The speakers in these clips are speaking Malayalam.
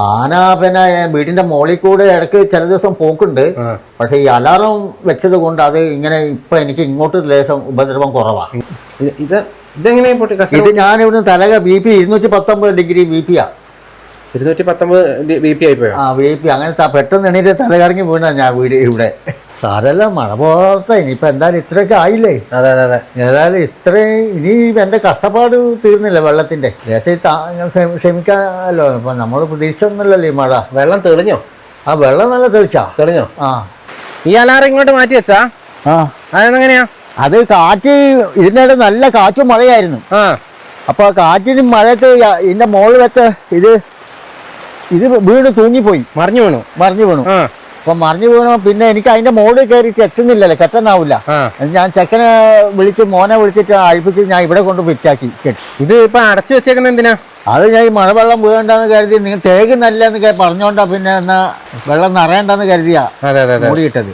ആന പിന്നെ വീടിന്റെ മുകളിൽ കൂടെ ഇടയ്ക്ക് ചില ദിവസം പോക്കുണ്ട്. പക്ഷെ ഈ അലാറം വെച്ചത് കൊണ്ട് അത് ഇങ്ങനെ ഇപ്പൊ എനിക്ക് ഇങ്ങോട്ട് ലേശം ഉപദ്രവം കുറവാണ്. ഇത് ഞാൻ ഇവിടുന്ന് തലക BP 219 ഡിഗ്രി BP-യാ. 219 BP ആയിപ്പോയോ? BP അങ്ങനെ പെട്ടെന്ന് എണീറ്റ് തലകറങ്ങി വീണ ഞാൻ വീട് ഇവിടെ. സാരല്ല, മഴ പോലത്തെ ഇനിയിപ്പോ എന്തായാലും ഇത്രയൊക്കെ ആയില്ലേ. ഏതായാലും ഇത്രയും ഇനി എന്റെ കഷ്ടപ്പാട് തീർന്നില്ല വെള്ളത്തിന്റെ. ക്ഷമിക്കാമല്ലോ, ഇപ്പൊ നമ്മൾ പ്രതീക്ഷിച്ചൊന്നുമല്ലല്ലോ ഈ മഴ. വെള്ളം തെളിഞ്ഞോ? വെള്ളം നല്ല തെളിഞ്ഞോ. ഈ അലാറം ഇങ്ങോട്ട് മാറ്റി വെച്ചാ? അതെങ്ങനെയാ? അത് കാറ്റ്, ഇതിനിടെ നല്ല കാറ്റും മഴയായിരുന്നു. അപ്പൊ കാറ്റിനും മഴയത്ത് ഇതിന്റെ മുകളിൽ വെച്ച് ഇത് വീണ് തൂങ്ങിപ്പോയി, മറിഞ്ഞു വീണു. അപ്പൊ മറിഞ്ഞു വീണു. പിന്നെ എനിക്ക് അതിന്റെ മുകളിൽ കയറിയിട്ട് എത്തുന്നില്ലല്ലോ, കെട്ടാനാവില്ല. ഞാൻ ചെക്കനെ മോനെ വിളിച്ചിട്ട് അഴിപ്പിച്ച് ഞാൻ ഇവിടെ കൊണ്ട് ഫിറ്റാക്കി കെട്ടി. ഇത് ഇപ്പൊ അടച്ചു വെച്ചേക്കുന്ന എന്തിനാ? അത് ഞാൻ ഈ മഴവെള്ളം വീഴണ്ടെന്ന് കരുതി, നിങ്ങൾ തേക്ക് നല്ലെന്ന് പറഞ്ഞോണ്ടാ പിന്നെ എന്നാ വെള്ളം നിറയണ്ടെന്ന് കരുതിയാ മൂടിയിട്ടത്.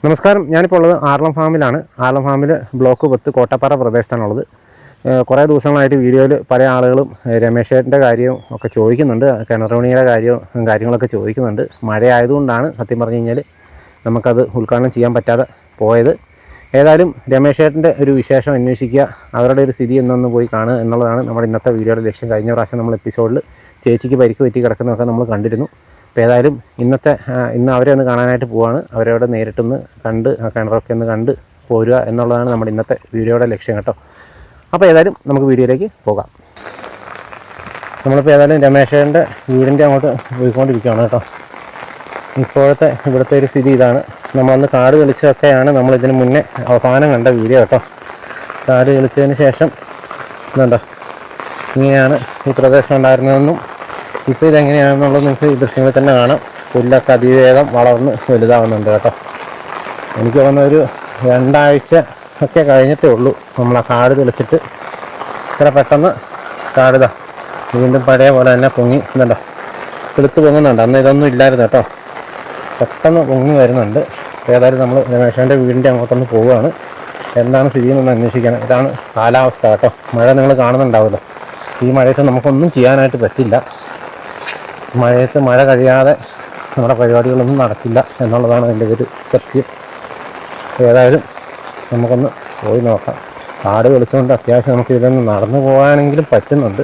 നമസ്കാരം, ഞാനിപ്പോൾ ഉള്ളത് ആർളം ഫാമിലാണ്. ആർളം ഫാമിൽ ബ്ലോക്ക് 10 കോട്ടപ്പാറ പ്രദേശത്താണുള്ളത്. കുറേ ദിവസങ്ങളായിട്ട് വീഡിയോയിൽ പല ആളുകളും രമേശേട്ടൻ്റെ കാര്യവും ഒക്കെ ചോദിക്കുന്നുണ്ട്, കിണറുപണിയുടെ കാര്യങ്ങളൊക്കെ ചോദിക്കുന്നുണ്ട്. മഴയായതുകൊണ്ടാണ് സത്യം പറഞ്ഞു കഴിഞ്ഞാൽ നമുക്കത് ഉദ്ഘാടനം ചെയ്യാൻ പറ്റാതെ പോയത്. ഏതായാലും രമേശേട്ടൻ്റെ ഒരു വിശേഷം അന്വേഷിക്കുക, അവരുടെ ഒരു സ്ഥിതി എന്നൊന്ന് പോയി കാണുക എന്നുള്ളതാണ് നമ്മുടെ ഇന്നത്തെ വീഡിയോയുടെ ലക്ഷ്യം. കഴിഞ്ഞ പ്രാവശ്യം നമ്മൾ എപ്പിസോഡിൽ ചേച്ചിക്ക് പരിക്ക് പറ്റി കിടക്കുന്നതൊക്കെ നമ്മൾ കണ്ടിരുന്നു. അപ്പോൾ ഏതായാലും ഇന്ന് അവരെ ഒന്ന് കാണാനായിട്ട് പോവാണ്. അവരവിടെ നേരിട്ടൊന്ന് കണ്ട് കിണറൊക്കെ ഒന്ന് കണ്ട് പോരുക എന്നുള്ളതാണ് നമ്മുടെ ഇന്നത്തെ വീഡിയോയുടെ ലക്ഷ്യം കേട്ടോ. അപ്പോൾ ഏതായാലും നമുക്ക് വീഡിയോയിലേക്ക് പോകാം. നമ്മളിപ്പോൾ ഏതായാലും രമേശേട്ടൻ്റെ വീടിൻ്റെ അങ്ങോട്ട് പോയിക്കൊണ്ടിരിക്കുകയാണ് കേട്ടോ. ഇപ്പോഴത്തെ ഇവിടുത്തെ ഒരു സ്ഥിതി ഇതാണ്. നമ്മളന്ന് കാട് തെളിച്ചതൊക്കെയാണ് നമ്മളിതിന് മുന്നേ അവസാനം കണ്ട വീഡിയോ കേട്ടോ. കാട് തെളിച്ചതിന് ശേഷം ഇതുണ്ടോ, ഇങ്ങനെയാണ് ഈ പ്രദേശം ഉണ്ടായിരുന്നതെന്നും ഇപ്പോൾ ഇതെങ്ങനെയാണെന്നുള്ളത് നിങ്ങൾക്ക് ഈ ദൃശ്യങ്ങളിൽ തന്നെ കാണാം. പുല്ലൊക്കെ അതിവേഗം വളർന്ന് വലുതാവുന്നുണ്ട് കേട്ടോ. എനിക്ക് തോന്നുന്ന ഒരു 2 ആഴ്ച ഒക്കെ കഴിഞ്ഞിട്ടേ ഉള്ളൂ നമ്മൾ ആ കാട് തെളിച്ചിട്ട് ഇത്ര പെട്ടെന്ന് കാടുതാ വീണ്ടും പഴയ പോലെ തന്നെ പൊങ്ങി ഇതുണ്ടോ, തെളുത്ത് പൊങ്ങുന്നുണ്ട്. അന്ന് ഇതൊന്നും ഇല്ലായിരുന്നു കേട്ടോ, പെട്ടെന്ന് പൊങ്ങി വരുന്നുണ്ട്. ഏതായാലും നമ്മൾ രമേശൻ്റെ വീടിൻ്റെ അങ്ങോട്ടൊന്ന് പോവുകയാണ്. എന്താണ് സ്ഥിതി എന്നൊന്ന് അന്വേഷിക്കാൻ. ഇതാണ് കാലാവസ്ഥ കേട്ടോ. മഴ നിങ്ങൾ കാണുന്നുണ്ടാവുമല്ലോ. ഈ മഴയത്ത് നമുക്കൊന്നും ചെയ്യാനായിട്ട് പറ്റില്ല. മഴ കഴിയാതെ നമ്മുടെ പരിപാടികളൊന്നും നടക്കില്ല എന്നുള്ളതാണ് അതിൻ്റെ ഒരു സത്യം. ഏതായാലും നമുക്കൊന്ന് പോയി നോക്കാം. കാട് വെളിച്ചുകൊണ്ട് അത്യാവശ്യം നമുക്ക് ഇതിലൊന്ന് നടന്നു പോകാനെങ്കിലും പറ്റുന്നുണ്ട്.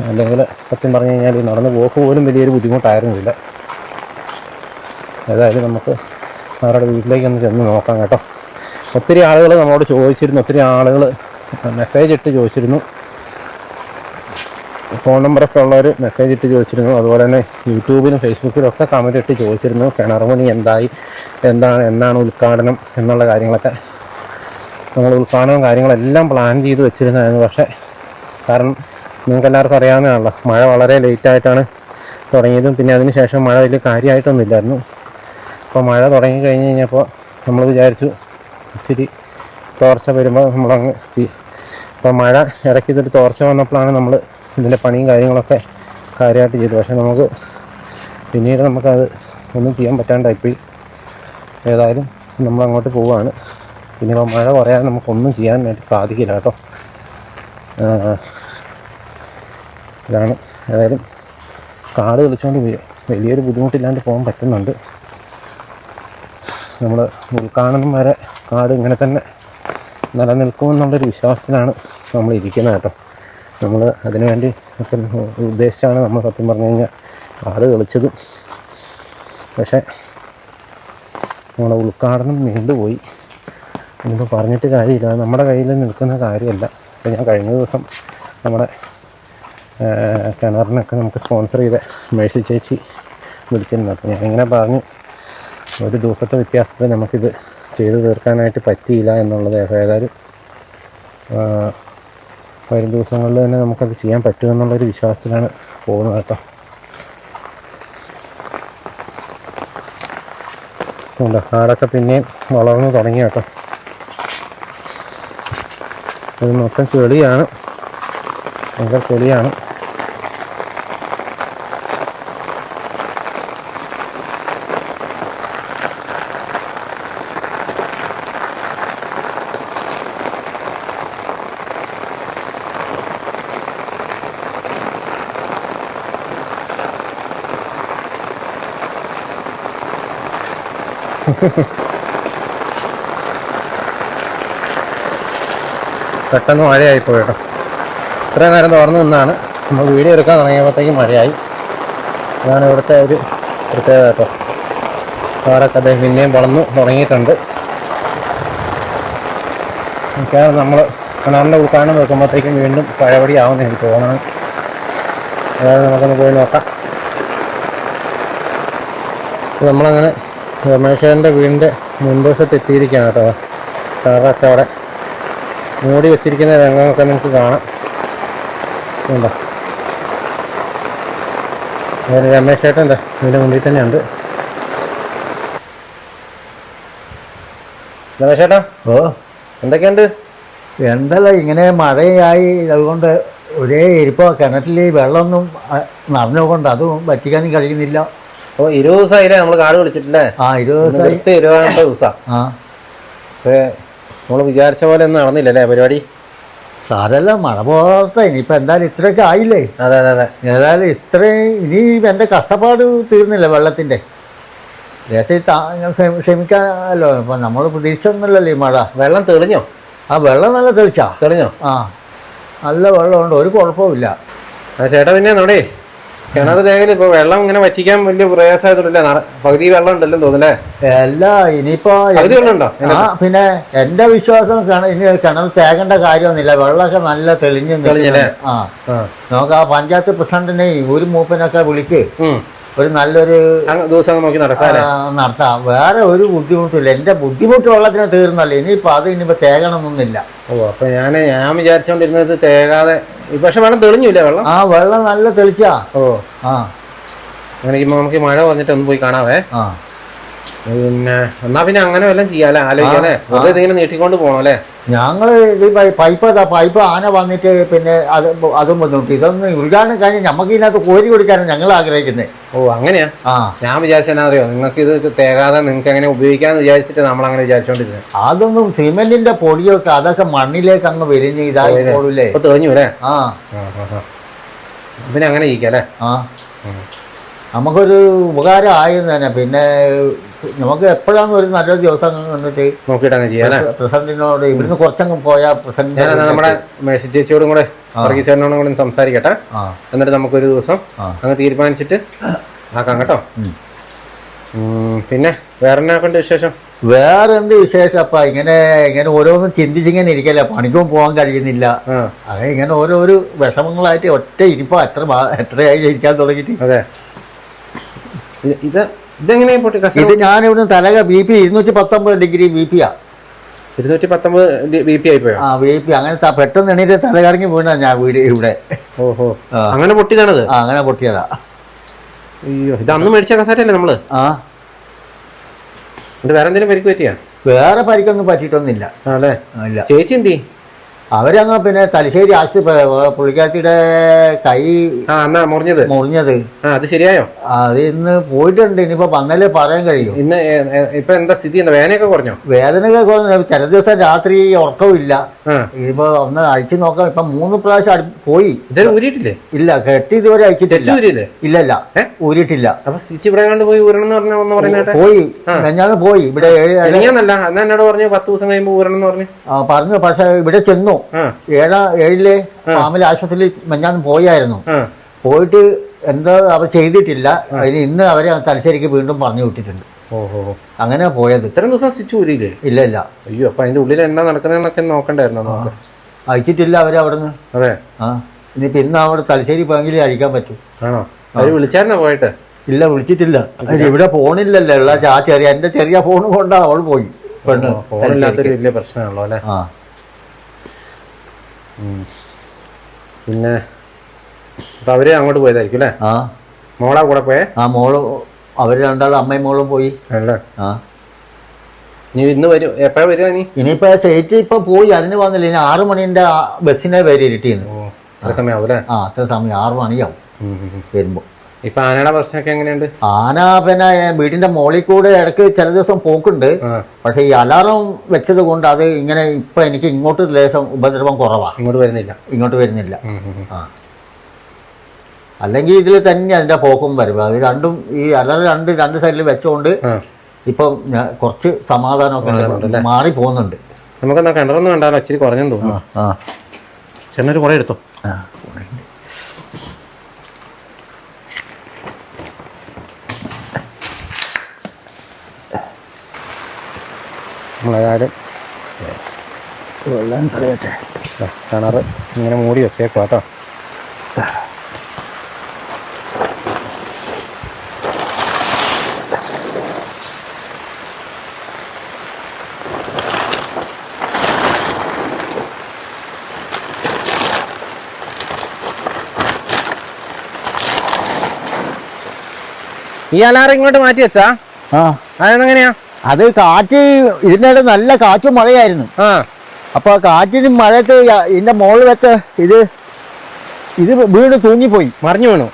അല്ലെങ്കിൽ സത്യം പറഞ്ഞു കഴിഞ്ഞാൽ ഈ നടന്നു പോക്ക് പോലും വലിയൊരു ബുദ്ധിമുട്ടായിരുന്നില്ല. ഏതായാലും നമുക്ക് അവരുടെ വീട്ടിലേക്കൊന്ന് ചെന്ന് നോക്കാം കേട്ടോ. ഒത്തിരി ആളുകൾ നമ്മളോട് ചോദിച്ചിരുന്നു, ഒത്തിരി ആളുകൾ മെസ്സേജ് ഇട്ട് ചോദിച്ചിരുന്നു, ഫോൺ നമ്പറൊക്കെ ഉള്ളവർ മെസ്സേജ് ഇട്ട് ചോദിച്ചിരുന്നു. അതുപോലെ തന്നെ യൂട്യൂബിലും ഫേസ്ബുക്കിലും ഒക്കെ കമൻറ്റ് ഇട്ട് ചോദിച്ചിരുന്നു കിണറുപണി എന്നാണ് ഉദ്ഘാടനം എന്നുള്ള കാര്യങ്ങളൊക്കെ. നമ്മൾ ഉദ്ഘാടനവും കാര്യങ്ങളെല്ലാം പ്ലാൻ ചെയ്ത് വെച്ചിരുന്നതായിരുന്നു. പക്ഷേ കാരണം നിങ്ങൾക്കെല്ലാവർക്കും അറിയാവുന്നതാണല്ലോ, മഴ വളരെ ലേറ്റായിട്ടാണ് തുടങ്ങിയതും. പിന്നെ അതിന് ശേഷം മഴ വലിയ കാര്യമായിട്ടൊന്നുമില്ലായിരുന്നു. അപ്പോൾ മഴ തുടങ്ങി കഴിഞ്ഞ് കഴിഞ്ഞപ്പോൾ നമ്മൾ വിചാരിച്ചു ഇച്ചിരി തോർച്ച വരുമ്പോൾ നമ്മളങ്ങ് അപ്പോൾ മഴ ഇടയ്ക്ക് ഇതൊരു തോർച്ച വന്നപ്പോഴാണ് നമ്മൾ ഇതിൻ്റെ പണിയും കാര്യങ്ങളൊക്കെ കാര്യമായിട്ട് ചെയ്തു. പക്ഷേ നമുക്ക് പിന്നീട് നമുക്കത് ഒന്നും ചെയ്യാൻ പറ്റാണ്ടായിപ്പോയി. ഏതായാലും നമ്മളങ്ങോട്ട് പോവുകയാണ്. പിന്നെ ഇപ്പോൾ മഴ കുറയാതെ നമുക്കൊന്നും ചെയ്യാനായിട്ട് സാധിക്കില്ല കേട്ടോ. ഇതാണ്. ഏതായാലും കാട് തെളിച്ചുകൊണ്ട് വലിയൊരു ബുദ്ധിമുട്ടില്ലാണ്ട് പോകാൻ പറ്റുന്നുണ്ട്. നമ്മൾ ഉൾക്കാണുന്ന വരെ കാട് ഇങ്ങനെ തന്നെ നിലനിൽക്കുമെന്നുള്ളൊരു വിശ്വാസത്തിലാണ് നമ്മൾ ഇരിക്കുന്നത് കേട്ടോ. നമ്മൾ അതിനുവേണ്ടി ഒക്കെ ഉദ്ദേശിച്ചാണ് നമ്മൾ സത്യം പറഞ്ഞു കഴിഞ്ഞാൽ കാട് തെളിച്ചതും. പക്ഷേ നമ്മുടെ ഉൾക്കാടനം നീണ്ടുപോയി. ഇനിയിപ്പോൾ പറഞ്ഞിട്ട് കാര്യമില്ല, നമ്മുടെ കയ്യിൽ നിൽക്കുന്ന കാര്യമല്ല. അപ്പോൾ ഞാൻ കഴിഞ്ഞ ദിവസം നമ്മുടെ കിണറിനൊക്കെ നമുക്ക് സ്പോൺസർ ചെയ്ത മേഴ്സി ചേച്ചി വിളിച്ചിരുന്നു. അപ്പോൾ ഞാനിങ്ങനെ പറഞ്ഞു, ഒരു ദിവസത്തെ വ്യത്യാസത്തിൽ നമുക്കിത് ചെയ്തു തീർക്കാനായിട്ട് പറ്റിയില്ല എന്നുള്ളത്. ഏതായാലും വരും ദിവസങ്ങളിൽ തന്നെ നമുക്കത് ചെയ്യാൻ പറ്റുമെന്നുള്ളൊരു വിശ്വാസത്തിലാണ് പോകുന്നത് കേട്ടോ. കാടൊക്കെ പിന്നെയും വളർന്നു തുടങ്ങി കേട്ടോ. ഇത് മൊത്തം ചെളിയാണ്, ഭയങ്കര ചെളിയാണ്. പെട്ടെന്ന് മഴയായിപ്പോയി കേട്ടോ. ഇത്രയും നേരം തുറന്നു നിന്നാണ് നമ്മൾ വീഡിയോ എടുക്കാൻ തുടങ്ങിയപ്പോഴത്തേക്കും മഴയായി. അതാണ് ഇവിടുത്തെ ഒരു പ്രത്യേകത കേട്ടോ. കാറൊക്കെ അദ്ദേഹം പിന്നെയും വളർന്നു തുടങ്ങിയിട്ടുണ്ട്. മിക്കവാറും നമ്മൾ കിണറിൻ്റെ ഉൾക്കാനം വെക്കുമ്പോഴത്തേക്കും വീണ്ടും പഴപടി ആവുമെന്ന് എനിക്ക് തോന്നുന്നു. അതായത് നമുക്കൊന്ന് പോയി നോക്കാം. നമ്മളങ്ങനെ രമേശൻ്റെ വീടിൻ്റെ മുൻവശത്ത് എത്തിയിരിക്കുകയാണ് കേട്ടോ. കാറൊക്കെ അവിടെ മൂടി വെച്ചിരിക്കുന്ന രംഗമൊക്കെ നിങ്ങൾക്ക് കാണാം. ഉണ്ടോ? രമേശ് ചേട്ടൻ എന്താ ഇതിൻ്റെ മുന്നിൽ തന്നെയുണ്ട്. രമേശ് ചേട്ടാ, ഓ എന്തൊക്കെയുണ്ട്? എന്തല്ല ഇങ്ങനെ മഴയായി, അതുകൊണ്ട് ഒരേ ഇരിപ്പോ കിണറ്റിൽ വെള്ളമൊന്നും നിറഞ്ഞുകൊണ്ട് അതും വറ്റിക്കാനും കഴിയുന്നില്ല. ഓ 20 ദിവസമായില്ലേ നമ്മൾ കാട് വിളിച്ചിട്ടില്ലേ? ആ 20 ദിവസമായി. 20 ദിവസം. ആ നമ്മൾ വിചാരിച്ച പോലെ ഒന്നും നടന്നില്ലല്ലേ പരിപാടി? സാരല്ല, മഴ പോലത്തെ ഇനിയിപ്പോൾ എന്തായാലും ഇത്രയൊക്കെ ആയില്ലേ. അതെ അതെ അതെ. ഏതായാലും ഇത്രയും ഇനി എൻ്റെ കഷ്ടപ്പാട് തീർന്നില്ല വെള്ളത്തിൻ്റെ. ക്ഷമിക്കാമല്ലോ, ഇപ്പം നമ്മൾ പ്രതീക്ഷിച്ചൊന്നുമില്ലല്ലോ ഈ മഴ. വെള്ളം തെളിഞ്ഞോ? ആ വെള്ളം നല്ല തെളിഞ്ഞോ? ആ നല്ല വെള്ളമുണ്ട്, ഒരു കുഴപ്പമില്ല. ചേട്ടാ പിന്നെ നമ്മുടെ കിണർ തേങ്ങൽ ഇപ്പോൾ വെള്ളം ഇങ്ങനെ വറ്റിക്കാൻ വലിയ പ്രയാസമായിട്ടില്ല. പകുതി വെള്ളം ഉണ്ടല്ലോ തോന്നുന്നല്ലേ? അല്ല ഇനിയിപ്പോ പകുതി വെള്ളം ഉണ്ടോ? ആ പിന്നെ എൻ്റെ വിശ്വാസം ഇനി കിണർ തേകേണ്ട കാര്യമൊന്നുമില്ല. വെള്ളമൊക്കെ നല്ല തെളിഞ്ഞല്ലേ. ആ നമുക്ക് ആ പഞ്ചായത്ത് പ്രസിഡന്റിനെ ഒരു മൂപ്പനൊക്കെ വിളിക്ക്, ഒരു നല്ലൊരു ദിവസം നോക്കി നടത്താം. വേറെ ഒരു ബുദ്ധിമുട്ടില്ല. എൻ്റെ ബുദ്ധിമുട്ട് വെള്ളത്തിന് തീർന്നല്ലോ. ഇനിയിപ്പോൾ അത് ഇനിയിപ്പോൾ തേകണമെന്നൊന്നുമില്ല. ഓ അപ്പൊ ഞാൻ വിചാരിച്ചോണ്ടിരുന്നത് തേകാതെ, പക്ഷെ വെള്ളം തെളിഞ്ഞില്ല. വെള്ളം ആ വെള്ളം നല്ല തെളിച്ചാ. ഓ ആ അങ്ങനെ നമുക്ക് മഴ വന്നിട്ട് ഒന്ന് പോയി കാണാവേ. ആ പിന്നെ എന്നാ പിന്നെ അങ്ങനെ വല്ലതും ചെയ്യാല്ലേ, ആലോചിക്കാല്ലേ. വെറുതെ ഇതിങ്ങനെ നീട്ടിക്കൊണ്ട് പോകണല്ലേ. ഞങ്ങള് ഇത് പൈപ്പ് ആന വന്നിട്ട് പിന്നെ അതും ബുദ്ധിമുട്ട്. ഇതൊന്നും ഉദ്ഘാടനം കഴിഞ്ഞ് നമുക്ക് ഇതിനകത്ത് കോരി കൊടുക്കാനാണ് ഞങ്ങൾ ആഗ്രഹിക്കുന്നത്. ഓ അങ്ങനെയാ? ആ ഞാൻ വിചാരിച്ചാ അറിയോ, നിങ്ങൾക്ക് ഇത് തേകാതെ നിങ്ങൾക്ക് എങ്ങനെ ഉപയോഗിക്കാന്ന് വിചാരിച്ചിട്ട് നമ്മൾ അങ്ങനെ വിചാരിച്ചോണ്ടിരുന്നത്. അതൊന്നും സിമെന്റിന്റെ പൊടിയൊക്കെ അതൊക്കെ മണ്ണിലേക്ക് അങ്ങ് വിരിഞ്ഞ് ഇതായി പോലൂലേ. തെളിഞ്ഞു അല്ലേ? ആ പിന്നെ അങ്ങനെ ഇരിക്കല്ലേ. ആ നമുക്കൊരു ഉപകാരം ആയിരുന്നു തന്നെ. പിന്നെ നമുക്ക് എപ്പോഴാണ് ഒരു നല്ലൊരു ദിവസം വന്നിട്ട് നോക്കിയിട്ട് അങ്ങനെ ചെയ്യാം. പ്രസിഡന്റിനോട് ഇവിടുന്ന് കുറച്ചങ്ങ് പോയാൽ പ്രസിഡന്റ് നമ്മുടെ മേഴ്സി ചേച്ചിയോടും കൂടെ വർഗീസേനോടും കൂടെ സംസാരിക്കട്ടെ. എന്നിട്ട് നമുക്കൊരു ദിവസം അങ്ങ് തീരുമാനിച്ചിട്ട് ആക്കാം കേട്ടോ. പിന്നെ വേറെ എന്നാ കൊണ്ട് വിശേഷം? വേറെ എന്ത് വിശേഷം അപ്പ? ഇങ്ങനെ ഓരോന്നും ചിന്തിച്ചിങ്ങനെ ഇരിക്കല്ല, പണിക്കും പോകാൻ കഴിയുന്നില്ല. അങ്ങനെ ഇങ്ങനെ ഓരോരോ വിഷമങ്ങളായിട്ട് ഒറ്റ ഇരിപ്പോ എത്രയായി ഇരിക്കാൻ തുടങ്ങിയിട്ട്. അതെ. ഇത് ഞാനിവിടുന്ന് തലക BP 219 ഡിഗ്രി BP യാ. 219 BP ആയിപ്പോയോ? ആ BP. അങ്ങനെ പെട്ടെന്ന് എണീറ്റ് തലകറങ്ങി വീണ ഞാൻ വീട് ഇവിടെ. ഓഹോ അങ്ങനെ പൊട്ടിയതാണത്? ആ അങ്ങനെ പൊട്ടിയതാ. അയ്യോ, ഇത് അന്ന് മേടിച്ച കസാരല്ലേ നമ്മള്? ആ വേറെ എന്തെങ്കിലും പരിക്ക് പറ്റിയാ? വേറെ പരിക്കൊന്നും പറ്റിയിട്ടൊന്നുമില്ല. അല്ലേ? ചേച്ചി എന്തി? അവരങ്ങ് പിന്നെ തലശ്ശേരി ആശുപത്രി, പുള്ളിക്കാത്തിയുടെ കൈ മുറിഞ്ഞത്. അത് ശരിയായോ? അത് ഇന്ന് പോയിട്ടുണ്ട്. ഇനിയിപ്പോ വന്നാലേ പറയാൻ കഴിയും. ഇന്ന് ഇപ്പൊ എന്താ സ്ഥിതി? വേദനയൊക്കെ കുറഞ്ഞോ? വേദനയൊക്കെ കുറഞ്ഞു. ചില ദിവസം രാത്രി ഉറക്കമില്ല. ഇനിയിപ്പോ ഒന്ന് അഴിച്ചു നോക്കാം. ഇപ്പൊ 3 പ്രാവശ്യം പോയി. ഊരിയിട്ടില്ലേ? ഇല്ല, കെട്ടി ഇതുവരെ അയച്ചിട്ടില്ല. ഇല്ലല്ല, ഊരിയിട്ടില്ല. അപ്പൊ സ്റ്റിച്ച് ഇവിടെ കണ്ട് പോയി ഊരണം പോയി. ഞാൻ പോയി ഇവിടെ എന്നോട് പറഞ്ഞു 10 ദിവസം കഴിയുമ്പോ ഊരണം എന്ന് പറഞ്ഞു. പക്ഷെ ഇവിടെ ചെന്നു 7 ഫാമിലി ആശുപത്രിയിൽ ഞാൻ പോയായിരുന്നു. പോയിട്ട് എന്താ അവർ ചെയ്തിട്ടില്ല. അതിന് ഇന്ന് അവരെ തലശ്ശേരിക്ക് വീണ്ടും പറഞ്ഞു വിട്ടിട്ടുണ്ട്. ഓഹോ അങ്ങനെ പോയത്. ഇത്രയും ദിവസം സ്റ്റിച്ച് ഊരിയില്ലേ? ഇല്ല. അയ്യോ, അപ്പൊ അതിന്റെ ഉള്ളിൽ എന്താ നടക്കുന്നതെന്നൊക്കെ നോക്കണ്ടായിരുന്നു നമുക്ക്. അയച്ചിട്ടില്ല അവര് അവിടുന്ന്. അതെ. ആ ഇനിയിപ്പോ ഇന്ന് അവിടെ തലശ്ശേരി പോയെങ്കിലേ അഴിക്കാൻ പറ്റൂ. ആണോ? അവര് വിളിച്ചായിരുന്നോ പോയിട്ട്? ഇല്ല, വിളിച്ചിട്ടില്ല. ഇവിടെ ഫോണില്ലല്ലോ. ഉള്ള എന്റെ ചെറിയ ഫോൺ കൊണ്ടാ അവൾ പോയി. ഫോണില്ലാത്തൊരു വലിയ പ്രശ്നമാണല്ലോ അല്ലെ? ആ പിന്നെ അപ്പൊ അവര് അങ്ങോട്ട് പോയതായിരിക്കും അല്ലേ? ആ മോളാ കൂടെ പോയേ? ആ മോള്, അവര് രണ്ടാളും അമ്മയും മോളും പോയി. ആ നീ ഇന്ന് വരും? എപ്പോഴാ വരിക നീ? ഇനിയിപ്പോ സേറ്റ് ഇപ്പൊ പോയി, അതിന് വന്നില്ല. ഇനി 6 മണിന്റെ ബസ്സിനെ വരെ ഇരുട്ടിയിരുന്നു. അത്ര സമയമാവും അല്ലേ? ആ അത്ര സമയം, 6 മണിയാവും വരുമ്പോ. ഇപ്പൊ ആനയുടെ പ്രശ്നമൊക്കെ എങ്ങനെയുണ്ട്? ആന പിന്നെ വീടിന്റെ മോളിൽ കൂടെ ഇടയ്ക്ക് ചില ദിവസം പോക്കുണ്ട്. പക്ഷെ ഈ അലാറം വെച്ചത് കൊണ്ട് അത് ഇങ്ങനെ ഇപ്പൊ എനിക്ക് ഇങ്ങോട്ട് ലേശം ഉപദ്രവം കുറവാ. ഇങ്ങോട്ട് വരുന്നില്ല. ആ അല്ലെങ്കിൽ ഇതിൽ തന്നെ അതിന്റെ പോക്കും വരും. അത് രണ്ടും ഈ അലാറം രണ്ട് സൈഡിൽ വെച്ചുകൊണ്ട് ഇപ്പം കുറച്ച് സമാധാനമൊക്കെ മാറി പോകുന്നുണ്ട്. നമുക്കെന്നാ കിണറൊന്നും കണ്ടാലോ, ഇച്ചിരി കുറഞ്ഞെന്ന് തോന്നുന്നു. ചേട്ടനൊരു കുറെ എടുത്തോ. നമ്മളേതായാലും വെള്ളം കളയട്ടെ. കിണറ് ഇങ്ങനെ മൂടി വെച്ചേക്കാം കേട്ടോ. ഈ അലാറം ഇങ്ങോട്ട് മാറ്റി വെച്ചാ അതെങ്ങനെയാ? അത് കാറ്റ് ഇതിനിടെ നല്ല കാറ്റും മഴയായിരുന്നു. അപ്പൊ കാറ്റിനും മഴയത്ത് ഇതിന്റെ മുകളിൽ വെച്ച ഇത് വീണ് തൂങ്ങിപ്പോയി, മറിഞ്ഞു വീണു.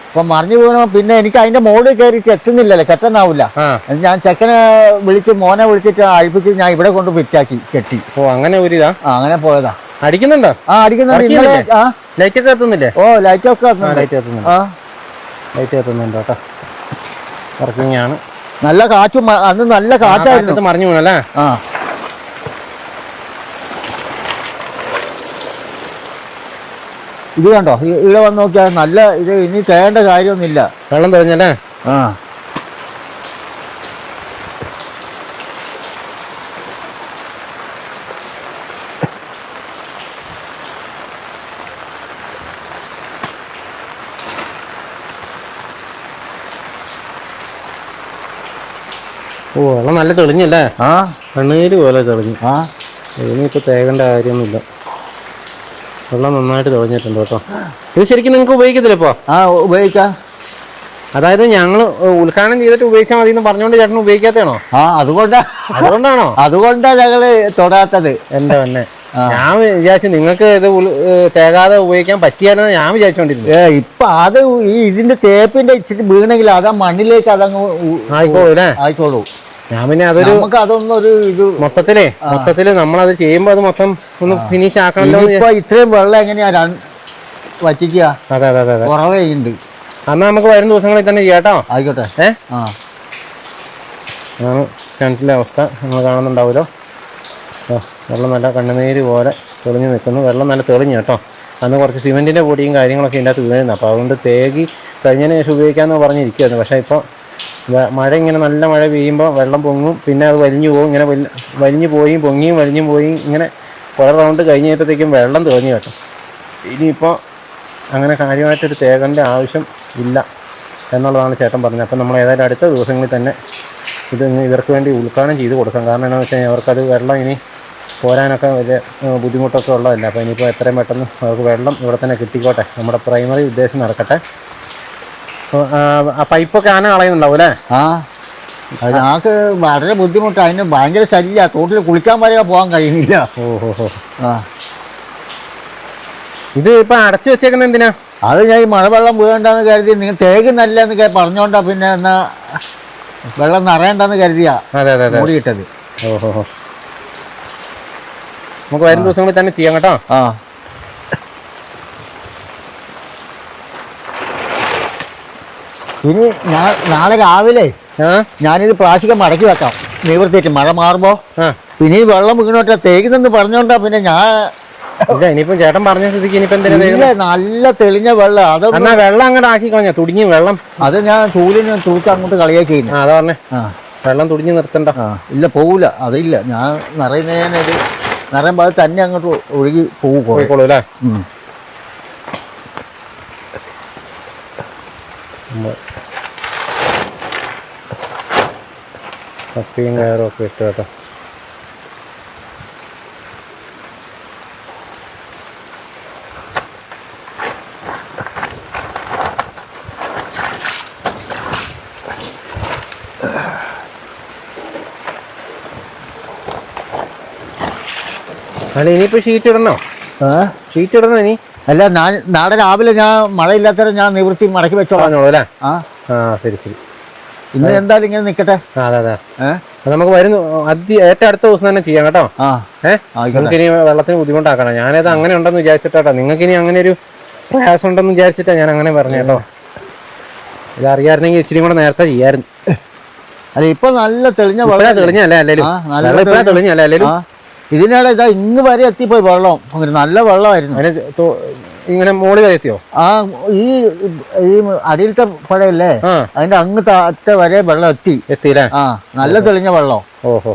അപ്പൊ മറിഞ്ഞു വീണു. പിന്നെ എനിക്ക് അതിന്റെ മുകളിൽ കയറി കെട്ടുന്നില്ലല്ലോ, കെട്ടാനാവില്ല. ഞാൻ ചെക്കനെ മോനെ വിളിച്ചിട്ട് അഴിപ്പിച്ച് ഞാൻ ഇവിടെ കൊണ്ട് ഫിറ്റാക്കി കെട്ടി. ഓ അങ്ങനെ ഊരിതാ? അങ്ങനെ പോയതാ. അടിക്കുന്നുണ്ടോ? അടിക്കുന്നുണ്ട്. ഇന്നലെ ലൈറ്റ് ഒക്കെ എത്തുന്നില്ലേ? ഓ ലൈറ്റ് ഒക്കെ ലൈറ്റ് എത്തുന്നുണ്ട് കേട്ടോ. വർക്കിംഗ് ആണ്. നല്ല കാറ്റും അന്ന് നല്ല കാറ്റായിരുന്നു. മറിഞ്ഞു വീണല്ലേ? ഇത് കണ്ടോ, ഇവിടെ വന്ന് നോക്കിയാൽ നല്ല ഇത് ഇനി തേണ്ട കാര്യമൊന്നുമില്ല. വെള്ളം തെളിഞ്ഞല്ലേ? ഓ വെള്ളം നല്ല തെളിഞ്ഞല്ലേ? കണ്ണീര് പോലെ തെളിഞ്ഞു. ഇനിയിപ്പോ തേകേണ്ട കാര്യമൊന്നുമില്ല. വെള്ളം നന്നായിട്ട് തെളിഞ്ഞിട്ടുണ്ട് കേട്ടോ. ഇത് ശരിക്കും നിങ്ങൾക്ക് ഉപയോഗിക്കത്തില്ല ഇപ്പൊ? ഉപയോഗിക്കാം. അതായത് ഞങ്ങള് ഉദ്ഘാടനം ചെയ്തിട്ട് ഉപയോഗിച്ചാൽ മതി എന്ന് പറഞ്ഞുകൊണ്ട് ചേട്ടൻ ഉപയോഗിക്കാത്തതാണോ? അതുകൊണ്ടാണോ? അതുകൊണ്ടാ ഞങ്ങള് തൊടാത്തത്. എന്റെ തന്നെ ഞാൻ വിചാരിച്ചു നിങ്ങൾക്ക് ഇത് തേകാതെ ഉപയോഗിക്കാൻ പറ്റിയാലോ ഞാൻ വിചാരിച്ചോണ്ടിരുന്നു. ഇപ്പൊ അത് ഇതിന്റെ തേപ്പിന്റെ ഇച്ചിരി വീണെങ്കിൽ അത് ആ മണ്ണിലേക്ക് അതങ്ങ് ആയിക്കോളൂ. ഞാൻ പിന്നെ അതൊരു അതൊന്നും ഒരു ഇത് മൊത്തത്തില് നമ്മളത് ചെയ്യുമ്പോ അത് മൊത്തം ഒന്ന് ഫിനിഷ് ആക്കണല്ലോ. ഇപ്പൊ ഇത്രയും വെള്ളം എങ്ങനെയാ വറ്റിക്കുക? അതെ അതെ അതെ കുറവേ ഉണ്ട്. അന്ന് നമുക്ക് വരും ദിവസങ്ങളിൽ തന്നെ ചെയ്യാട്ടോ. ആയിക്കോട്ടെ. അതാണ് കിണറ്റിലെ അവസ്ഥ നമ്മൾ കാണുന്നുണ്ടാവുമല്ലോ. വെള്ളം നല്ല കണ്ണുനീര് പോലെ തെളിഞ്ഞ് നിൽക്കുന്നു. വെള്ളം നല്ല തെളിഞ്ഞു കേട്ടോ. അന്ന് കുറച്ച് സിമെന്റിന്റെ പൊടിയും കാര്യങ്ങളൊക്കെ ഇതിൻ്റെ അകത്ത് വീഴുന്നു. അപ്പോൾ അതുകൊണ്ട് തേകി കഴിഞ്ഞതിന് ശേഷം ഉപയോഗിക്കാമെന്ന് പറഞ്ഞിരിക്കുമായിരുന്നു. പക്ഷേ ഇപ്പോൾ മഴ ഇങ്ങനെ നല്ല മഴ പെയ്യുമ്പോൾ വെള്ളം പൊങ്ങും, പിന്നെ അത് വലിഞ്ഞു പോകും. ഇങ്ങനെ വലിഞ്ഞു പോയി പൊങ്ങിയും വലിഞ്ഞു പോയി ഇങ്ങനെ കുറേ റൗണ്ട് കഴിഞ്ഞപ്പോഴത്തേക്കും വെള്ളം തെളിഞ്ഞു കേട്ടോ. ഇനിയിപ്പോൾ അങ്ങനെ കാര്യമായിട്ടൊരു തേകേണ്ട ആവശ്യം ഇല്ല എന്നുള്ളതാണ് ചേട്ടൻ പറഞ്ഞത്. അപ്പം നമ്മൾ ഏതായാലും അടുത്ത ദിവസങ്ങളിൽ തന്നെ ഇത് ഇവർക്ക് വേണ്ടി ഉദ്ഘാടനം ചെയ്ത് കൊടുക്കാം. കാരണം എന്താണെന്ന് വെച്ച് കഴിഞ്ഞാൽ അവർക്കത് വെള്ളം ഇനി പോരാനൊക്കെ വലിയ ബുദ്ധിമുട്ടൊക്കെ ഉള്ളതല്ല. അപ്പോൾ ഇനിയിപ്പോൾ എത്രയും പെട്ടെന്ന് അവർക്ക് വെള്ളം ഇവിടെ തന്നെ കിട്ടിക്കോട്ടെ. നമ്മുടെ പ്രൈമറി ഉദ്ദേശം നടക്കട്ടെ. ആ പൈപ്പൊക്കെ ആന കളയുന്നുണ്ടാവും അല്ലേ? ഞങ്ങൾക്ക് വളരെ ബുദ്ധിമുട്ടാണ്. അതിന് ഭയങ്കര ശല്യ. തോട്ടിൽ കുളിക്കാൻ വരെ പോകാൻ കഴിയുന്നില്ല. ഓഹോ. ഇത് ഇപ്പം അടച്ചു വെച്ചേക്കുന്നത് എന്തിനാ? അത് ഞാൻ ഈ മഴവെള്ളം വീഴണ്ടെന്ന് കരുതി. നിങ്ങൾ തേകുന്നല്ലെന്ന് പറഞ്ഞോണ്ടാ പിന്നെ എന്നാ വെള്ളം നിറയണ്ടെന്ന് കരുതിയാ മൂടിയിട്ടത്. ഓഹോ. നമുക്ക് വരും ദിവസങ്ങളിൽ തന്നെ ചെയ്യാം കേട്ടോ. ഇനി നാളെ രാവിലെ ഞാനിത് പ്ലാസ്റ്റിക് മടക്കി വെക്കാം നിവർത്തിയിട്ട് മഴ മാറുമ്പോ. പിന്നെ ഈ വെള്ളം വീണോട്ടെ തേകുന്നെന്ന് പറഞ്ഞോണ്ടാ പിന്നെ ഞാൻ ഇനിയിപ്പം ചേട്ടൻ പറഞ്ഞ സ്ഥിതിക്ക് ഇനിയിപ്പോ നല്ല തെളിഞ്ഞ വെള്ളം. അത് വെള്ളം അങ്ങോട്ട് ആക്കി കളഞ്ഞ തുടിഞ്ഞ് വെള്ളം. അത് ഞാൻ ചൂലിന് തൂക്കി അങ്ങോട്ട് കളിയാ ചെയ്യുന്നു. അതാ പറഞ്ഞേ വെള്ളം തുടിഞ്ഞ് നിർത്തണ്ട. ഇല്ല പോവില്ല. അതില്ല. ഞാൻ നിറയുന്നതിനത് നിറയുമ്പോൾ അത് തന്നെ അങ്ങോട്ട് ഒഴുകി പോയിക്കോളൂ അല്ലേ? കപ്പിയും കയറും ഒക്കെ ഇട്ട് കേട്ടോ. അല്ല ഇനിയിപ്പോ ഷീറ്റ് ഇടണോ? ഷീറ്റ് ഇടണോ ഇനി? അല്ല നാളെ രാവിലെ ഞാൻ മഴയില്ലാത്തവരെ ഞാൻ നിവൃത്തി മടക്കി വെച്ചോളാം അല്ലേ? ശരി ശരി. ഇന്ന് എന്തായാലും ഇങ്ങനെ നിക്കട്ടെ. അതെ അതെ. നമുക്ക് വരുന്നു ഏറ്റവും അടുത്ത ദിവസം തന്നെ ചെയ്യാം കേട്ടോ. നിങ്ങൾക്ക് ഇനി വെള്ളത്തിന് ബുദ്ധിമുട്ടാക്കണം. ഞാനത് അങ്ങനെ ഉണ്ടെന്ന് വിചാരിച്ചിട്ടാ. നിങ്ങൾക്ക് ഇനി അങ്ങനെ ഒരു പ്രയാസം ഉണ്ടെന്ന് വിചാരിച്ചിട്ടാ ഞാൻ അങ്ങനെ പറഞ്ഞു കേട്ടോ. ഇതറിയാമായിരുന്നെങ്കിൽ ഇച്ചിരി കൂടെ നേരത്തെ ചെയ്യായിരുന്നു. അല്ല ഇപ്പൊ നല്ല തെളിഞ്ഞ വെള്ളം വെള്ളം തെളിഞ്ഞല്ലേ അല്ലേലും തെളിഞ്ഞല്ലേ അല്ലേലും ഇതിനിടെ ഇതാ ഇന്ന് വരെ എത്തിപ്പോയി വെള്ളം നല്ല വെള്ളമായിരുന്നു. ഇങ്ങനെ മോളി വരെ എത്തിയോ? ഈ അടിയിലത്തെ പുഴയല്ലേ അതിന്റെ അങ്ങ് താഴത്തെ വരെ വെള്ളം എത്തിയില്ലേ? നല്ല തെളിഞ്ഞ വെള്ളം. ഓഹോ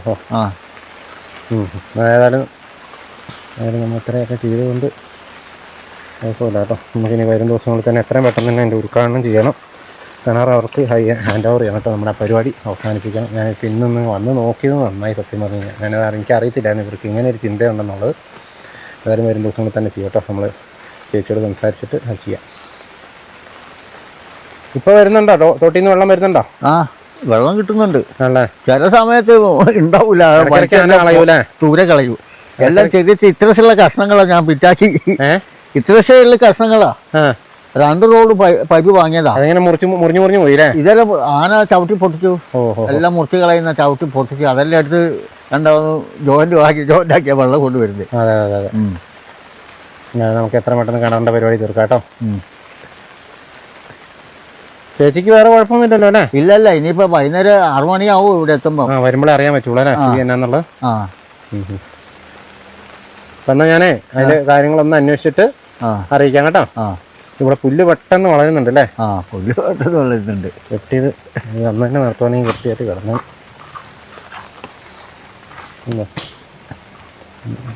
ഏതായാലും നമ്മൾ ഇത്രയൊക്കെ ചെയ്തുകൊണ്ട് കുഴപ്പമില്ല കേട്ടോ. നമുക്കിനി വരും ദിവസങ്ങളിൽ തന്നെ എത്രയും പെട്ടെന്ന് തന്നെ അതിൻ്റെ ഉദ്ഘാടനം ചെയ്യണം. കിണർ അവർക്ക് ഹാൻഡ് ഓവർ ചെയ്യണം കേട്ടോ. നമ്മുടെ പരിപാടി അവസാനിപ്പിക്കണം. ഞാനിപ്പോൾ ഇന്നൊന്ന് വന്ന് നോക്കിയത് നന്നായി സത്യം പറഞ്ഞു കഴിഞ്ഞാൽ. എനിക്കറിയത്തില്ലായിരുന്നു ഇവർക്ക് ഇങ്ങനെ ഒരു ചിന്തയുണ്ടെന്നുള്ളത്. ഏതായാലും വരും ദിവസങ്ങളിൽ തന്നെ ചെയ്യാം കേട്ടോ. നമ്മൾ ചേച്ചിയോട് സംസാരിച്ചിട്ട് അത് ചെയ്യാം. ഇപ്പോൾ വരുന്നുണ്ടോ? തോട്ടിൽ നിന്ന് വെള്ളം വരുന്നുണ്ടോ? വെള്ളം കിട്ടുന്നുണ്ട്. അല്ലേ? ചില സമയത്ത് ഉണ്ടാവൂല, ദൂരെ കളയൂ. എല്ലാം ചെറിയ ഇത്രശുള്ള കഷ്ണങ്ങളാണ് ഞാൻ പിറ്റാക്കി. ഇത്രശുള്ള കഷ്ണങ്ങളാ 2 റോഡ് പൈപ്പ് വാങ്ങിയതാ. അതെങ്ങനെ മുറിഞ്ഞു പോയില്ലേ? ഇതെല്ലാം ആന ചവിട്ടി പൊട്ടിച്ചു. എല്ലാം മുറിച്ച് കളയുന്ന ചവിട്ടി പൊട്ടിച്ചു. അതെല്ലാം എടുത്ത് രണ്ടാമത് ജോയിന്റ് ആക്കിയ വെള്ളം കൊണ്ടുവരുന്നത്. അതെ. നമുക്ക് എത്ര പെട്ടെന്ന് കിണറിന്റെ പരിപാടി തീർക്കാം കേട്ടോ. ചേച്ചിക്ക് വേറെ കുഴപ്പമൊന്നുമില്ലല്ലോ അല്ലേ? ഇല്ലല്ല, ഇനിയിപ്പോ വൈകുന്നേരം 6 മണിയാവും ഇവിടെ എത്തുമ്പോ. വരുമ്പോഴേ അറിയാൻ പറ്റുള്ളൂ അല്ലേ ശരി എന്നാന്നുള്ളത്. എന്നാ ഞാനേ അതിന്റെ കാര്യങ്ങളൊന്ന് അന്വേഷിച്ചിട്ട് അറിയിക്കാം കേട്ടോ. ഇവിടെ പുല്ല് പെട്ടെന്ന് വളരുന്നുണ്ട് അല്ലേ? പുല്ല് പെട്ടെന്ന് വളരുന്നുണ്ട്. വെട്ടിയത് അന്ന് തന്നെ നിർത്തുവാണെങ്കിൽ വൃത്തിയായിട്ട് കിടന്നു.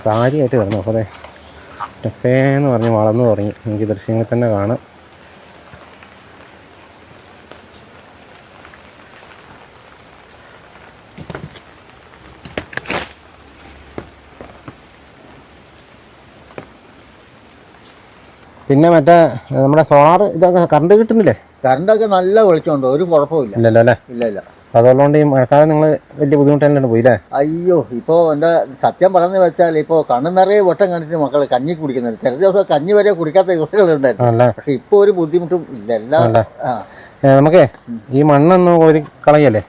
കാര്യമായിട്ട് കിടന്നു. അപ്പോൾ അതെ ടെപ്പേന്ന് പറഞ്ഞ് വളർന്നു തുടങ്ങി. എനിക്ക് ദൃശ്യങ്ങളിൽ തന്നെ കാണാം. പിന്നെ മറ്റേ നമ്മുടെ സോളാർ ഇതൊക്കെ കറണ്ട് കിട്ടുന്നില്ലേ? കറണ്ടൊക്കെ നല്ല വെളിച്ചമുണ്ട്, ഒരു കുഴപ്പമില്ല. ഇല്ലല്ലോ അല്ലേ? ഇല്ല. അതുകൊണ്ട് ഈ മഴക്കാലം നിങ്ങൾ വലിയ ബുദ്ധിമുട്ട് തന്നെയാണ് പോയില്ലേ? അയ്യോ, ഇപ്പോ എന്താ സത്യം പറഞ്ഞു വെച്ചാൽ ഇപ്പോ കണ്ണു നിറയെ വട്ടം കണ്ടിട്ട് മക്കള് കഞ്ഞി കുടിക്കുന്നുണ്ട്. ചില ദിവസം കഞ്ഞി വരെ കുടിക്കാത്ത ദിവസങ്ങളുണ്ടായിരുന്നു. പക്ഷെ ഇപ്പൊ ഒരു ബുദ്ധിമുട്ടും ഇല്ല. എല്ലാം നമുക്കേ ഈ മണ്ണൊന്ന് കോരി കളയല്ലേ?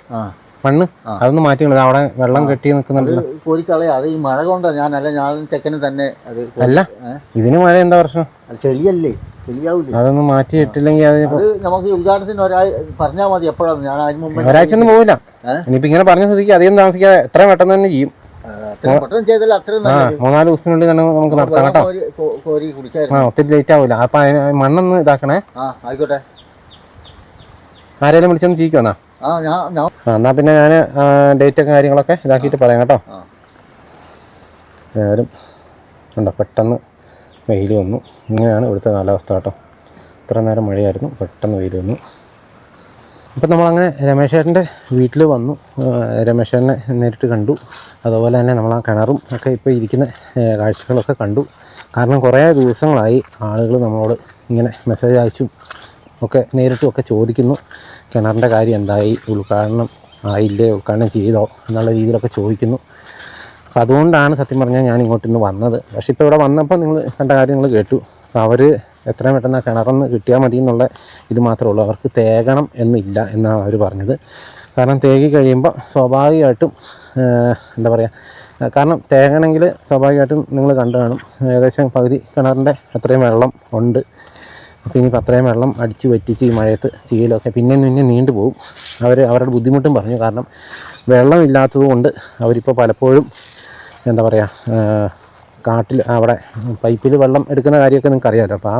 മണ്ണ് അതൊന്ന് മാറ്റി കളയാം. അവിടെ വെള്ളം കെട്ടി നിൽക്കുന്നുണ്ടല്ലോ. കോരിക്കളയാ. അത് ഈ മഴ കൊണ്ടാ. ഞാൻ ചെക്കന് തന്നെ അത് അല്ല, ഇതിന് മഴ എന്താ പ്രശ്നം? ചെളിയല്ലേ, ചെളിയാവൂലേ? അതൊന്ന് മാറ്റി ഇട്ടില്ലെങ്കിൽ അത് നമുക്ക് ഉദ്ഘാടനത്തിന് പറഞ്ഞാൽ മതി. എപ്പോഴാണ് ഞാൻ അതിന് മുമ്പ് ഒരാഴ്ച ഒന്നും പോവില്ല. ഇനിയിപ്പോ ഇങ്ങനെ പറഞ്ഞ സ്ഥിതിക്ക് അധികം താമസിക്കാതെ എത്ര പെട്ടെന്ന് തന്നെ ചെയ്യും. പെട്ടെന്ന് ചെയ്താൽ അത്രയും 3-4 ദിവസത്തിനുള്ളിൽ തന്നെ നമുക്ക് നടത്താം കേട്ടോ. ഒത്തിരി ലേറ്റ് ആവില്ല. അപ്പൊ മണ്ണൊന്ന് ഇതാക്കണേ. ആയിക്കോട്ടെ. ആരെങ്കിലും വിളിച്ചൊന്ന് ചെയ്യിക്കുവാ? എന്നാ പിന്നെ ഞാൻ ഡേറ്റൊക്കെ കാര്യങ്ങളൊക്കെ ഇതാക്കിയിട്ട് പറയാം കേട്ടോ. എല്ലാവരും ഉണ്ടോ പെട്ടെന്ന് വെയിൽ വന്നു. ഇങ്ങനെയാണ് ഇവിടുത്തെ കാലാവസ്ഥ കേട്ടോ. ഇത്ര നേരം മഴയായിരുന്നു, പെട്ടെന്ന് വെയിൽ വന്നു. അപ്പം നമ്മളങ്ങനെ രമേശേട്ടൻ്റെ വീട്ടിൽ വന്നു. രമേശേട്ടനെ നേരിട്ട് കണ്ടു. അതുപോലെ തന്നെ നമ്മൾ ആ കിണറും ഒക്കെ ഇപ്പോൾ ഇരിക്കുന്ന കാഴ്ചകളൊക്കെ കണ്ടു. കാരണം കുറേ ദിവസങ്ങളായി ആളുകൾ നമ്മളോട് ഇങ്ങനെ മെസ്സേജ് അയച്ചും ഒക്കെ നേരിട്ടും ഒക്കെ ചോദിക്കുന്നു, കിണറിൻ്റെ കാര്യം എന്തായി, ഉദ്ഘാടനം ആയില്ലേ, ഉദ്ഘാടനം ചെയ്തോ എന്നുള്ള രീതിയിലൊക്കെ ചോദിക്കുന്നു. അപ്പോൾ അതുകൊണ്ടാണ് സത്യം പറഞ്ഞാൽ ഞാൻ ഇങ്ങോട്ടിന്ന് വന്നത്. പക്ഷേ ഇപ്പോൾ ഇവിടെ വന്നപ്പോൾ നിങ്ങൾ കണ്ട കാര്യങ്ങൾ കേട്ടു. അപ്പോൾ അവർ എത്രയും പെട്ടെന്ന് ആ കിണറൊന്ന് കിട്ടിയാൽ മതി എന്നുള്ള ഇത് മാത്രമേ ഉള്ളൂ. അവർക്ക് തേകണം എന്നില്ല എന്നാണ് അവർ പറഞ്ഞത്. കാരണം തേകി കഴിയുമ്പോൾ സ്വാഭാവികമായിട്ടും എന്താ പറയുക, കാരണം തേകണമെങ്കിൽ സ്വാഭാവികമായിട്ടും നിങ്ങൾ കണ്ടു കാണും, ഏകദേശം പകുതി കിണറിൻ്റെ അത്രയും വെള്ളം ഉണ്ട്. അപ്പോൾ ഇനിയിപ്പോൾ അത്രയും വെള്ളം അടിച്ച് വറ്റിച്ച് ഈ മഴയത്ത് ചെയ്യലൊക്കെ പിന്നെ നീണ്ടു പോകും. അവരുടെ ബുദ്ധിമുട്ടും പറഞ്ഞു. കാരണം വെള്ളമില്ലാത്തത് കൊണ്ട് അവരിപ്പോൾ പലപ്പോഴും എന്താ പറയുക, കാട്ടിൽ അവിടെ പൈപ്പിൽ വെള്ളം എടുക്കുന്ന കാര്യമൊക്കെ നിങ്ങൾക്ക് അറിയാമല്ലോ. അപ്പോൾ ആ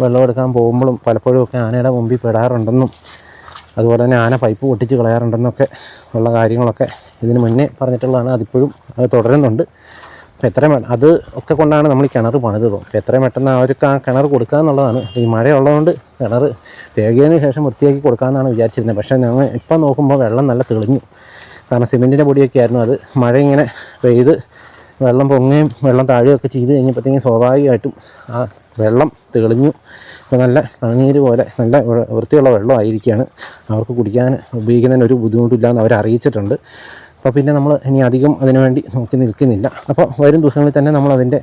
വെള്ളം എടുക്കാൻ പോകുമ്പോഴും പലപ്പോഴും ഒക്കെ ആനയുടെ മുമ്പിൽ പെടാറുണ്ടെന്നും അതുപോലെ തന്നെ ആന പൈപ്പ് പൊട്ടിച്ച് കളയാറുണ്ടെന്നൊക്കെ ഉള്ള കാര്യങ്ങളൊക്കെ ഇതിന് മുന്നേ പറഞ്ഞിട്ടുള്ളതാണ്. അതിപ്പോഴും അത് തുടരുന്നുണ്ട്. അപ്പോൾ എത്രയും അത് ഒക്കെ കൊണ്ടാണ് നമ്മൾ ഈ കിണർ പണിത്. അപ്പോൾ എത്രയും പെട്ടെന്ന് അവർക്ക് ആ കിണർ കൊടുക്കുക എന്നുള്ളതാണ്. ഈ മഴയുള്ളതുകൊണ്ട് കിണർ തേകിയതിന് ശേഷം വൃത്തിയാക്കി കൊടുക്കാമെന്നാണ് വിചാരിച്ചിരുന്നത്. പക്ഷേ ഞങ്ങൾ ഇപ്പം നോക്കുമ്പോൾ വെള്ളം നല്ല തെളിഞ്ഞു. കാരണം സിമെൻറ്റിൻ്റെ പൊടിയൊക്കെ ആയിരുന്നു. അത് മഴ ഇങ്ങനെ പെയ്ത് വെള്ളം പൊങ്ങുകയും വെള്ളം താഴുകയൊക്കെ ചെയ്ത് കഴിഞ്ഞപ്പോഴത്തേക്കും സ്വാഭാവികമായിട്ടും ആ വെള്ളം തെളിഞ്ഞു. ഇപ്പോൾ നല്ല കണ്ണീര് പോലെ നല്ല വൃത്തിയുള്ള വെള്ളമായിരിക്കുകയാണ്. അവർക്ക് കുടിക്കാൻ ഉപയോഗിക്കുന്നതിന് ഒരു ബുദ്ധിമുട്ടില്ലാന്ന് അവർ അറിയിച്ചിട്ടുണ്ട്. അപ്പോൾ പിന്നെ നമ്മൾ ഇനി അധികം അതിനുവേണ്ടി നോക്കി നിൽക്കുന്നില്ല. അപ്പോൾ വരും ദിവസങ്ങളിൽ തന്നെ നമ്മളതിൻ്റെ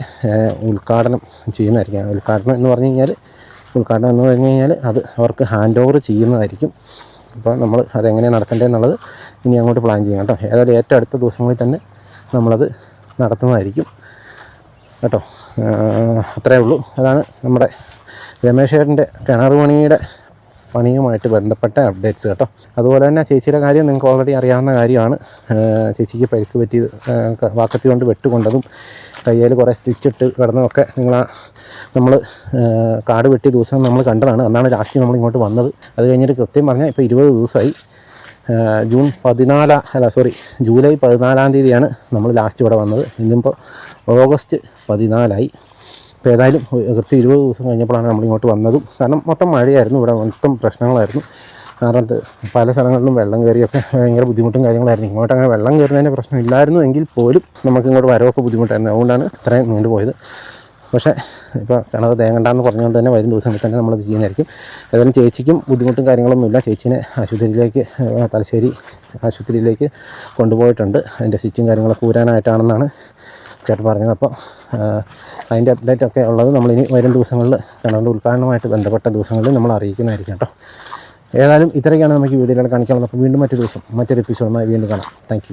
ഉദ്ഘാടനം ചെയ്യുന്നതായിരിക്കും. ഉദ്ഘാടനം എന്ന് പറഞ്ഞു കഴിഞ്ഞാൽ അത് അവർക്ക് ഹാൻഡ് ഓവർ ചെയ്യുന്നതായിരിക്കും. അപ്പോൾ നമ്മൾ അതെങ്ങനെയാണ് നടത്തേണ്ടതെന്നുള്ളത് ഇനി അങ്ങോട്ട് പ്ലാൻ ചെയ്യാം കേട്ടോ. ഏതായാലും ഏറ്റവും അടുത്ത ദിവസങ്ങളിൽ തന്നെ നമ്മളത് നടത്തുന്നതായിരിക്കും കേട്ടോ. അത്രയേ ഉള്ളൂ. അതാണ് നമ്മുടെ രമേശേട്ടൻ്റെ കിണർ പണിയുടെ പണിയുമായിട്ട് ബന്ധപ്പെട്ട അപ്ഡേറ്റ്സ് കേട്ടോ. അതുപോലെ തന്നെ ചേച്ചിയുടെ കാര്യം നിങ്ങൾക്ക് ഓൾറെഡി അറിയാവുന്ന കാര്യമാണ്. ചേച്ചിക്ക് പരിക്ക് പറ്റിയത് വാക്കത്തി കൊണ്ട് വെട്ടുകൊണ്ടതും കയ്യിൽ കുറേ സ്റ്റിച്ചിട്ട് കിടന്നതൊക്കെ നമ്മൾ കാട് വെട്ടിയ ദിവസം നമ്മൾ കണ്ടതാണ്. അന്നാണ് ലാസ്റ്റ് നമ്മൾ ഇങ്ങോട്ട് വന്നത്. അത് കഴിഞ്ഞിട്ട് കൃത്യം പറഞ്ഞാൽ ഇപ്പോൾ 20 ദിവസമായി. ജൂലൈ 14 തീയതിയാണ് നമ്മൾ ലാസ്റ്റ് ഇവിടെ വന്നത്. ഇന്നിപ്പോൾ ഓഗസ്റ്റ് 14 ഇപ്പോൾ ഏതായാലും കൃത്യം 20 ദിവസം കഴിഞ്ഞപ്പോഴാണ് നമ്മളിങ്ങോട്ട് വന്നതും. കാരണം മൊത്തം മഴയായിരുന്നു, ഇവിടെ മൊത്തം പ്രശ്നങ്ങളായിരുന്നു. കാരണം പല സ്ഥലങ്ങളിലും വെള്ളം കയറിയൊക്കെ ഭയങ്കര ബുദ്ധിമുട്ടും കാര്യങ്ങളായിരുന്നു. ഇങ്ങോട്ട് അങ്ങനെ വെള്ളം കയറുന്നതിൻ്റെ പ്രശ്നമില്ലായിരുന്നു എങ്കിൽ പോലും നമുക്കിങ്ങോട്ട് വരവൊക്കെ ബുദ്ധിമുട്ടായിരുന്നു. അതുകൊണ്ടാണ് ഇത്രയും നീണ്ടുപോയത്. പക്ഷേ ഇപ്പോൾ കിണർ തേങ്ങണ്ടെന്ന് പറഞ്ഞുകൊണ്ട് തന്നെ വരും ദിവസങ്ങളിൽ തന്നെ നമ്മളത് ചെയ്യുന്നതായിരിക്കും. ഏതായാലും ചേച്ചിക്കും ബുദ്ധിമുട്ടും കാര്യങ്ങളൊന്നുമില്ല. ചേച്ചീനെ ആശുപത്രിയിലേക്ക്, തലശ്ശേരി ആശുപത്രിയിലേക്ക് കൊണ്ടുപോയിട്ടുണ്ട്. അതിൻ്റെ സ്റ്റിച്ചും കാര്യങ്ങളൊക്കെ ഊരാനായിട്ടാണെന്നാണ് ചേട്ടൻ പറഞ്ഞത്. അപ്പോൾ അതിൻ്റെ അപ്ഡേറ്റൊക്കെ ഉള്ളത് നമ്മളിനി വരും ദിവസങ്ങളിൽ കിണറിൻ്റെ ഉദ്ഘാടനവുമായിട്ട് ബന്ധപ്പെട്ട ദിവസങ്ങളിൽ നമ്മൾ അറിയിക്കുന്നതായിരിക്കും കേട്ടോ. ഏതായാലും ഇത്രയൊക്കെയാണ് നമുക്ക് ഈ വീഡിയോയിൽ കാണിക്കാനുള്ളത്. അപ്പോൾ വീണ്ടും മറ്റൊരു ദിവസം മറ്റൊരു എപ്പിസോഡുമായി വീണ്ടും കാണാം. Thank you.